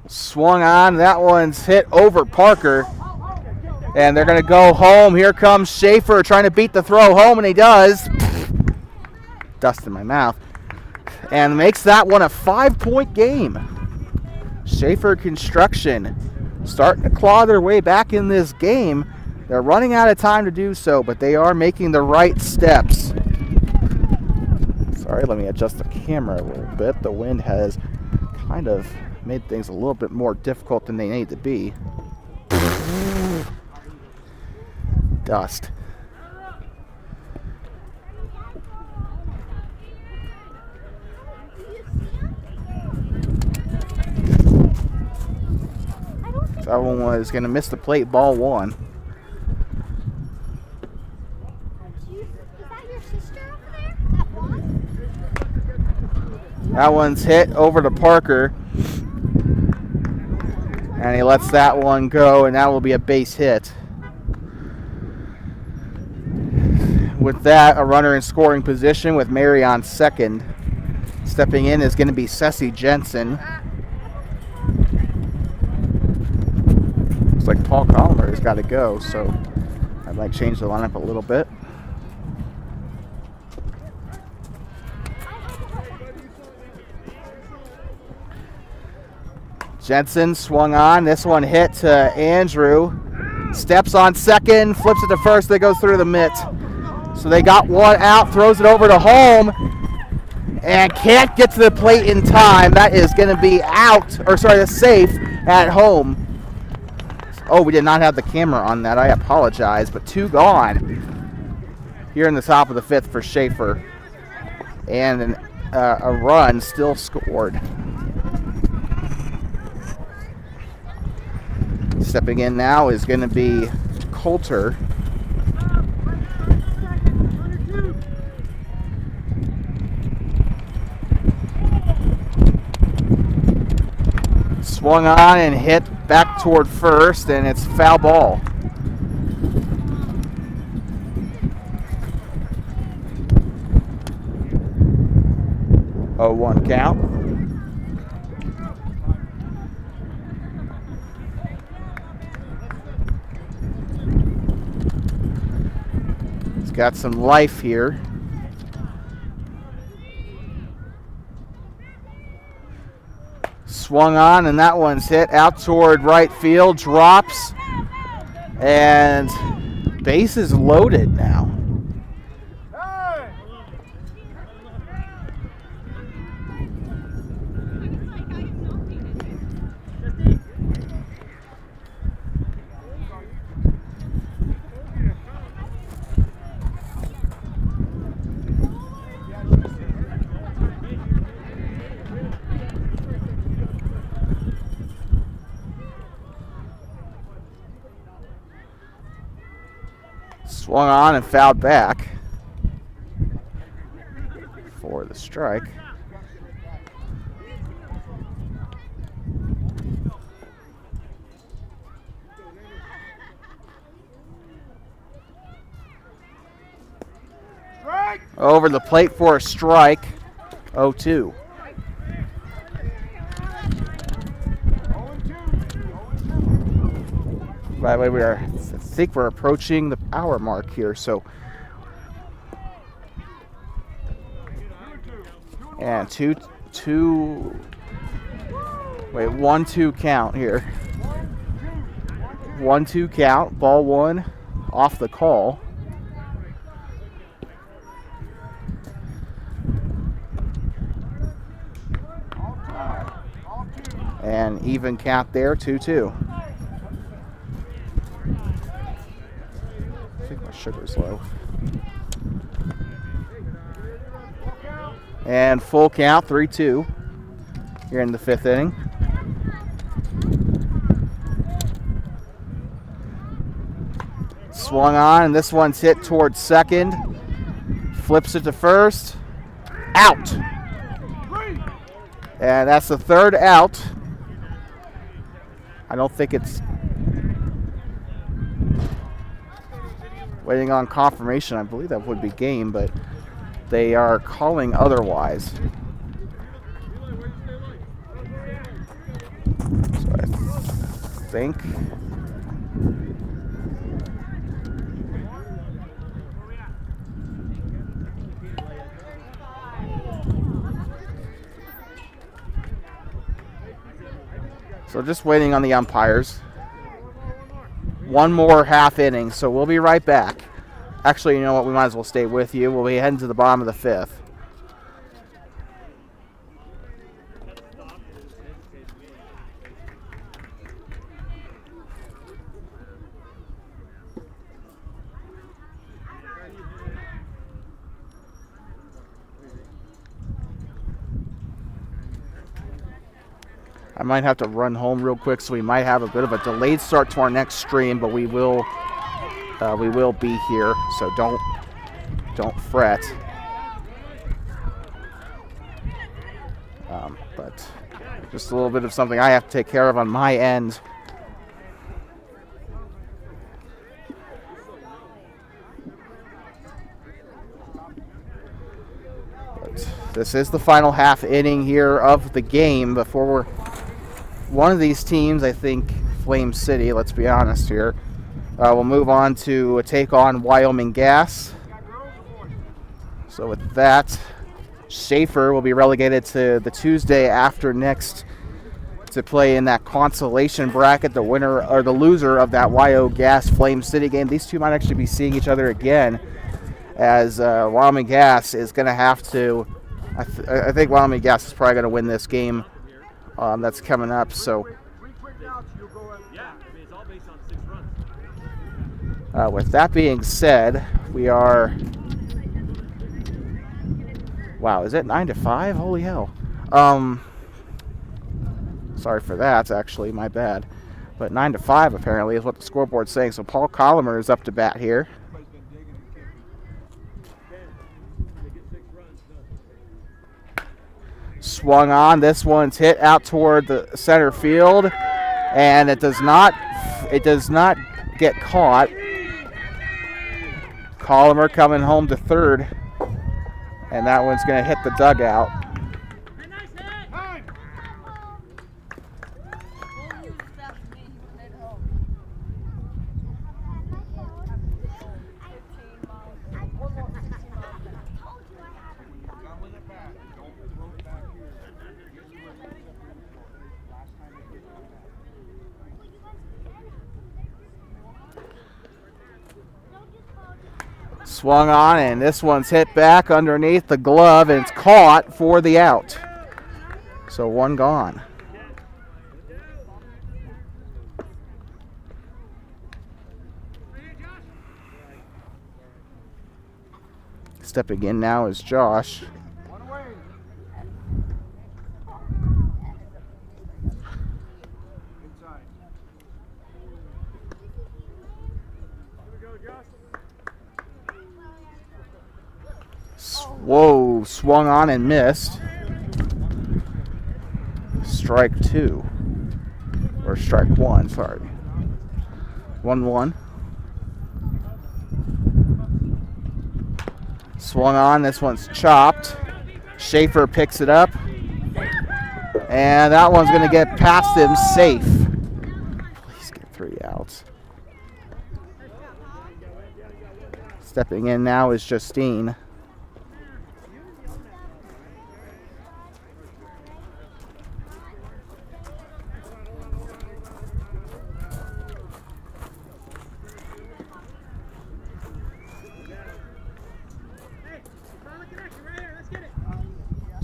Swung on. That one's hit over Parker. And they're going to go home. Here comes Shaffer trying to beat the throw home, and he does. Dust in my mouth. And makes that one a 5-point game. Shaffer Construction starting to claw their way back in this game. They're running out of time to do so, but they are making the right steps. Sorry, let me adjust the camera a little bit. The wind has kind of made things a little bit more difficult than they need to be. Dust. That one was going to miss the plate, ball one.
Is that your sister over there? That one?
That one's hit over to Parker. And he lets that one go, and that will be a base hit. With that, a runner in scoring position with Mary on second. Stepping in is going to be Ceci Jensen. Looks like Paul Collimer has got to go, so I might change the lineup a little bit. Jensen swung on. This one hit to Andrew. Steps on second, flips it to first, that goes through the mitt. So they got one out, throws it over to home, and can't get to the plate in time. That is going to be out, or sorry, that's safe at home. Oh, we did not have the camera on that. I apologize, but two gone here in the top of the fifth for Shaffer. And a run still scored. Stepping in now is going to be Coulter. Swung on and hit back toward first, and it's foul ball. Oh, 1 count. He's got some life here. Swung on, and that one's hit out toward right field, drops, and bases loaded now. Swung on and fouled back for the strike. Over the plate for a strike, 0-2. By the way, I think we're approaching the hour mark here, so And 1-2 count here. 1-2 count. Ball one off the call. And even count there, 2-2. I think my sugar's low. And full count, 3-2 here in the fifth inning. Swung on, and this one's hit towards second. Flips it to first. Out. And that's the third out. I don't think it's waiting on confirmation. I believe that would be game, but they are calling otherwise. So I think so just waiting on the umpires. One more half inning, so we'll be right back. Actually, you know what? We might as well stay with you. We'll be heading to the bottom of the fifth. I might have to run home real quick, so we might have a bit of a delayed start to our next stream, but we will be here, so don't fret. But just a little bit of something I have to take care of on my end. But this is the final half inning here of the game before one of these teams, I think Flame City, let's be honest here, we'll move on to take on Wyoming Gas. So with that, Shaffer will be relegated to the Tuesday after next to play in that consolation bracket, the winner or the loser of that YO Gas Flame City game. These two might actually be seeing each other again, as Wyoming Gas is going to have to, I think Wyoming Gas is probably going to win this game that's coming up. So with that being said, we are, wow, is it 9-5? Holy hell. Sorry for that, actually, my bad. But 9-5 apparently is what the scoreboard's saying. So Paul Collimer is up to bat here. Swung on. This one's hit out toward the center field, and it does not get caught. Collimer coming home to third, and that one's going to hit the dugout. Swung on, and this one's hit back underneath the glove, and it's caught for the out. So one gone. Stepping in now is Josh. Whoa, swung on and missed. Strike two. Or strike one, sorry. 1-1. Swung on, this one's chopped. Shaffer picks it up. And that one's going to get past him safe. Please get 3 outs. Stepping in now is Justine.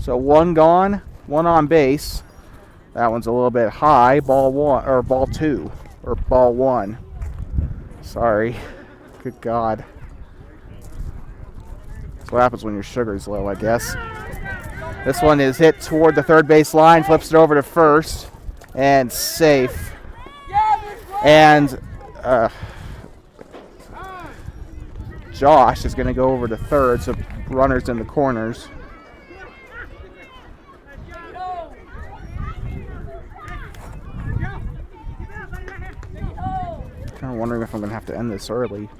So one gone, one on base. That one's a little bit high. Ball one, or ball two, or ball one. Sorry. Good God. That's what happens when your sugar's low, I guess. This one is hit toward the third base line, flips it over to first, and safe. And Josh is going to go over to third, so runners in the corners. Kind of wondering if I'm going to have to end this early.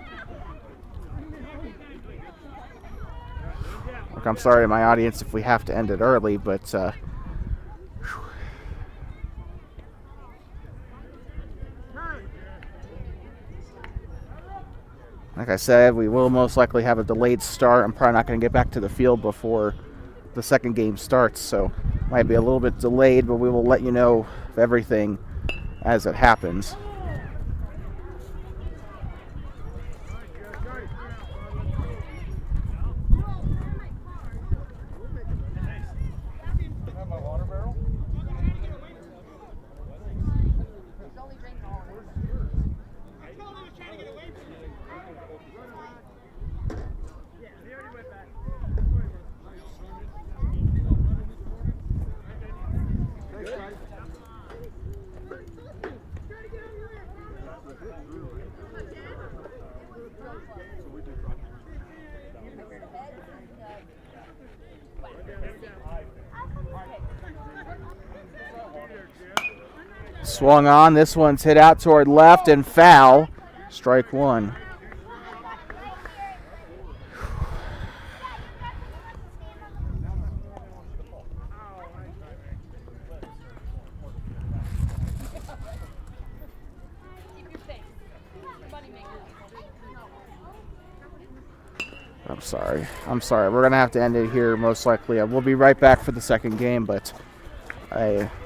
Look, I'm sorry to my audience if we have to end it early, but like I said, we will most likely have a delayed start. I'm probably not going to get back to the field before the second game starts, so might be a little bit delayed, but we will let you know of everything as it happens. Swung on. This one's hit out toward left and foul. Strike one. I'm sorry. We're going to have to end it here most likely. We'll be right back for the second game, but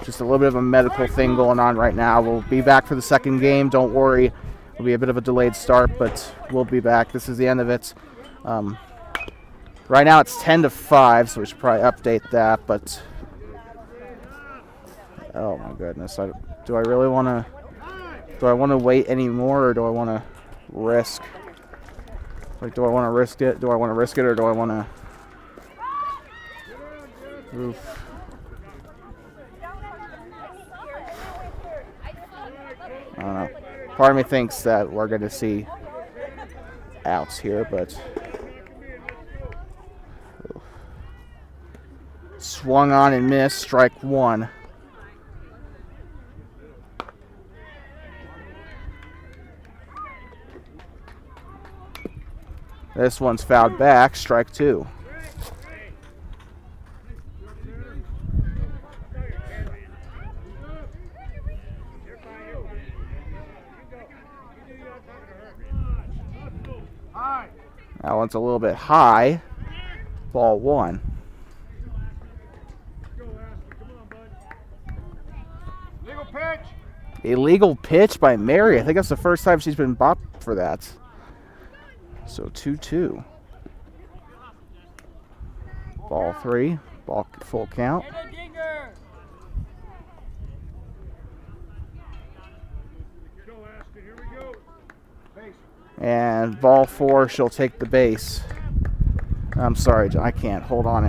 just a little bit of a medical thing going on right now. We'll be back for the second game. Don't worry. It'll be a bit of a delayed start, but we'll be back. This is the end of it. Right now it's 10-5, so we should probably update that, but oh my goodness. Do I really want to wait anymore, or do I want to risk? Like, do I want to risk it? Do I want to risk it, or do I want to? Oof. I don't know. Part of me thinks that we're going to see outs here, but swung on and missed. Strike one. This one's fouled back. Strike two. That one's a little bit high. Ball one.
Illegal pitch.
Illegal pitch by Mary. I think that's the first time she's been bopped for that. So 2-2. Ball three. Ball full count. And ball four, she'll take the base. I'm sorry, John, I can't hold on